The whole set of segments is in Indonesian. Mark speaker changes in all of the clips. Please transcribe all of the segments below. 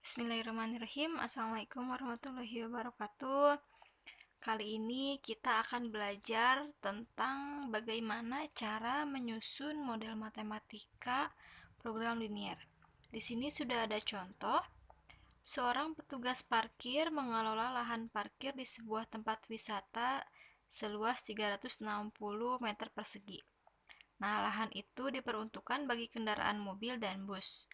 Speaker 1: Bismillahirrahmanirrahim. Assalamualaikum warahmatullahi wabarakatuh. Kali ini kita akan belajar tentang bagaimana cara menyusun model matematika program linier. Di sini sudah ada contoh. Seorang petugas parkir mengelola lahan parkir di sebuah tempat wisata seluas 360 meter persegi. Nah, lahan itu diperuntukkan bagi kendaraan mobil dan bus.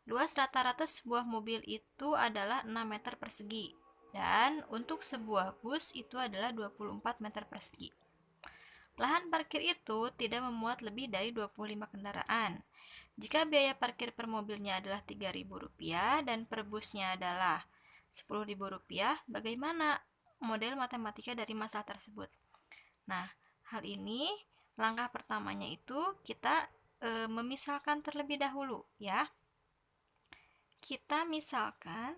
Speaker 1: Luas rata-rata sebuah mobil itu adalah 6 meter persegi, dan untuk sebuah bus itu adalah 24 meter persegi. Lahan parkir itu tidak memuat lebih dari 25 kendaraan. Jika biaya parkir per mobilnya adalah Rp3.000 dan per busnya adalah Rp10.000, bagaimana model matematika dari masalah tersebut? Nah, hal ini langkah pertamanya itu kita memisalkan terlebih dahulu ya. Kita misalkan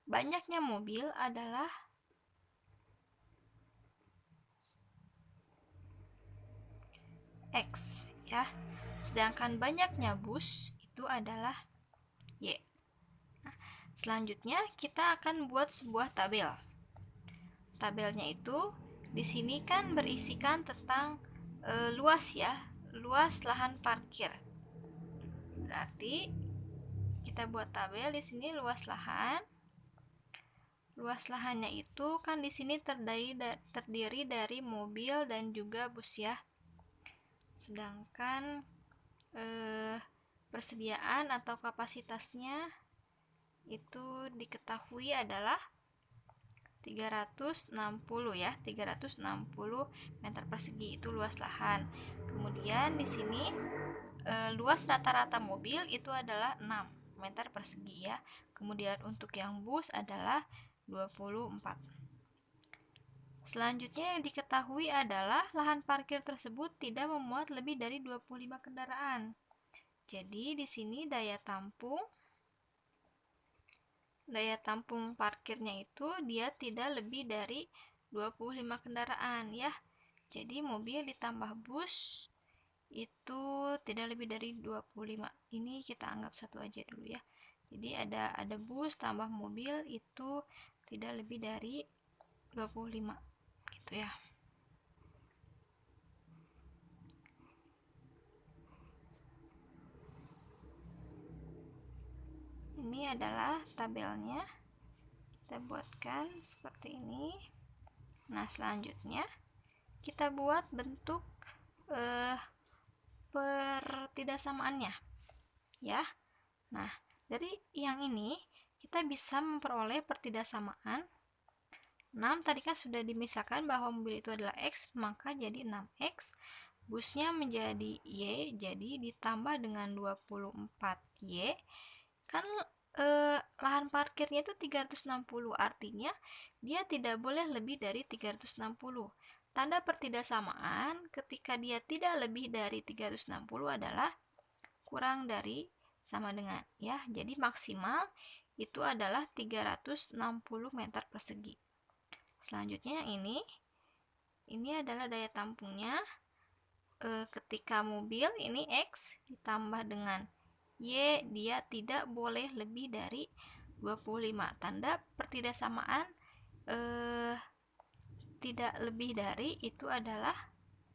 Speaker 1: banyaknya mobil adalah X ya, sedangkan banyaknya bus itu adalah Y. Nah, selanjutnya kita akan buat sebuah tabel. Tabelnya itu di sini kan berisikan tentang luas ya, luas lahan parkir. Berarti kita buat tabel di sini luas lahan. Luas lahannya itu kan di sini terdiri dari mobil dan juga bus ya. Sedangkan persediaan atau kapasitasnya itu diketahui adalah 360 ya, 360 meter persegi itu luas lahan. Kemudian di sini luas rata-rata mobil itu adalah 6 meter persegi ya. Kemudian untuk yang bus adalah 24. Selanjutnya yang diketahui adalah lahan parkir tersebut tidak memuat lebih dari 25 kendaraan. Jadi di sini daya tampung parkirnya itu dia tidak lebih dari 25 kendaraan ya. Jadi mobil ditambah bus itu tidak lebih dari 25. Ini kita anggap satu aja dulu ya. Jadi ada bus tambah mobil itu tidak lebih dari 25 gitu ya. Ini adalah tabelnya. Kita buatkan seperti ini. Nah, selanjutnya kita buat bentuk pertidaksamaannya ya. Nah, dari yang ini kita bisa memperoleh pertidaksamaan 6 tadi kan sudah dimisahkan bahwa mobil itu adalah X, maka jadi 6X. Busnya menjadi Y, jadi ditambah dengan 24Y. Kan lahan parkirnya itu 360, artinya dia tidak boleh lebih dari 360. Tanda pertidaksamaan ketika dia tidak lebih dari 360 adalah kurang dari sama dengan ya. Jadi maksimal itu adalah 360 meter persegi. Selanjutnya yang ini adalah daya tampungnya. Ketika mobil ini X ditambah dengan Y, dia tidak boleh lebih dari 25. Tanda pertidaksamaan tidak lebih dari itu adalah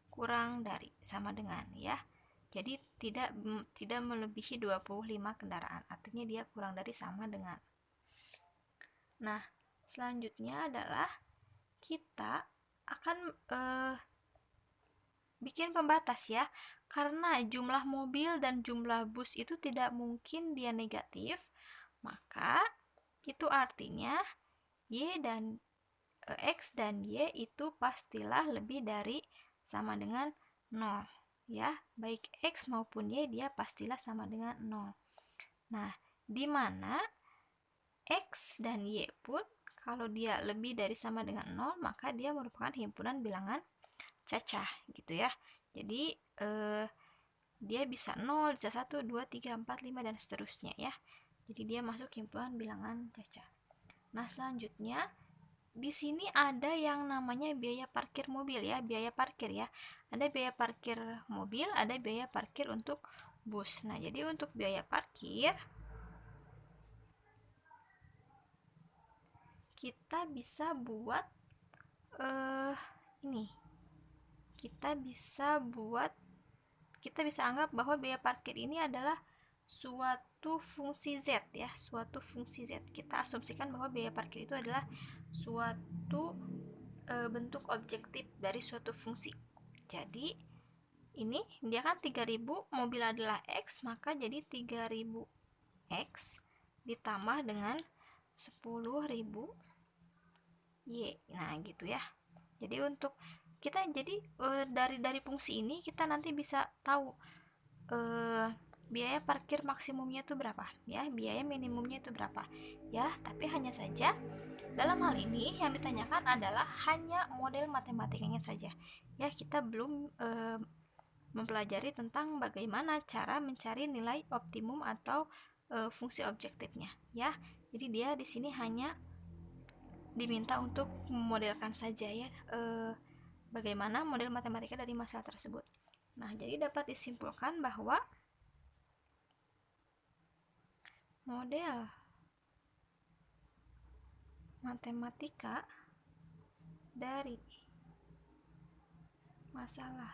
Speaker 1: kurang dari sama dengan ya. Jadi tidak melebihi 25 kendaraan. Artinya dia kurang dari sama dengan. Nah, selanjutnya adalah kita akan bikin pembatas ya, karena jumlah mobil dan jumlah bus itu tidak mungkin dia negatif, maka itu artinya X dan Y itu pastilah lebih dari sama dengan 0 ya, baik X maupun Y dia pastilah sama dengan 0. Nah, di mana X dan Y pun kalau dia lebih dari sama dengan 0, maka dia merupakan himpunan bilangan cacah gitu ya. Jadi dia bisa 0, bisa 1, 2, 3, 4, 5 dan seterusnya ya. Jadi dia masuk himpunan bilangan cacah. Nah, selanjutnya di sini ada yang namanya biaya parkir mobil ya, biaya parkir ya. Ada biaya parkir mobil, ada biaya parkir untuk bus. Nah, jadi untuk biaya parkir kita bisa buat ini. Kita bisa anggap bahwa biaya parkir ini adalah suatu fungsi Z ya, suatu fungsi Z. Kita asumsikan bahwa biaya parkir itu adalah suatu bentuk objektif dari suatu fungsi. Jadi ini dia kan 3000, mobil adalah X, maka jadi 3000 X ditambah dengan 10.000 Y. Nah, gitu ya. Jadi untuk kita dari fungsi ini kita nanti bisa tahu biaya parkir maksimumnya itu berapa ya, biaya minimumnya itu berapa ya. Tapi hanya saja dalam hal ini yang ditanyakan adalah hanya model matematikanya saja ya. Kita belum mempelajari tentang bagaimana cara mencari nilai optimum atau fungsi objektifnya ya. Jadi dia di sini hanya diminta untuk memodelkan saja ya, bagaimana model matematika dari masalah tersebut. Nah, jadi dapat disimpulkan bahwa model matematika dari masalah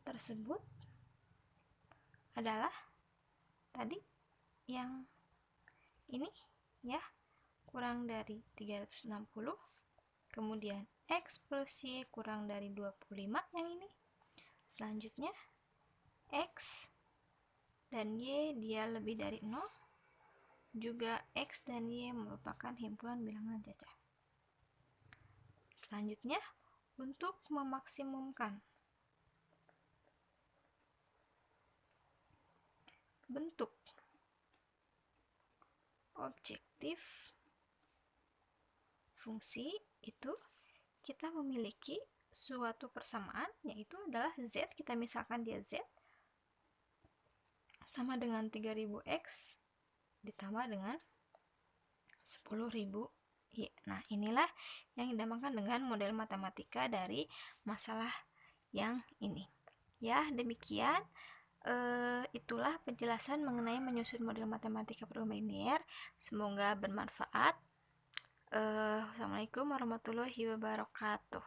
Speaker 1: tersebut adalah tadi yang ini ya, kurang dari 360, kemudian X plus Y kurang dari 25 yang ini. Selanjutnya X dan Y dia lebih dari 0, juga X dan Y merupakan himpunan bilangan cacat. Selanjutnya, untuk memaksimumkan bentuk objektif fungsi itu kita memiliki suatu persamaan, yaitu adalah Z. Kita misalkan dia Z sama dengan 3000X ditambah dengan 10.000 Y. Nah, inilah yang dinamakan dengan model matematika dari masalah yang ini. Ya, demikian itulah penjelasan mengenai menyusun model matematika program linear. Semoga bermanfaat. Assalamualaikum warahmatullahi wabarakatuh.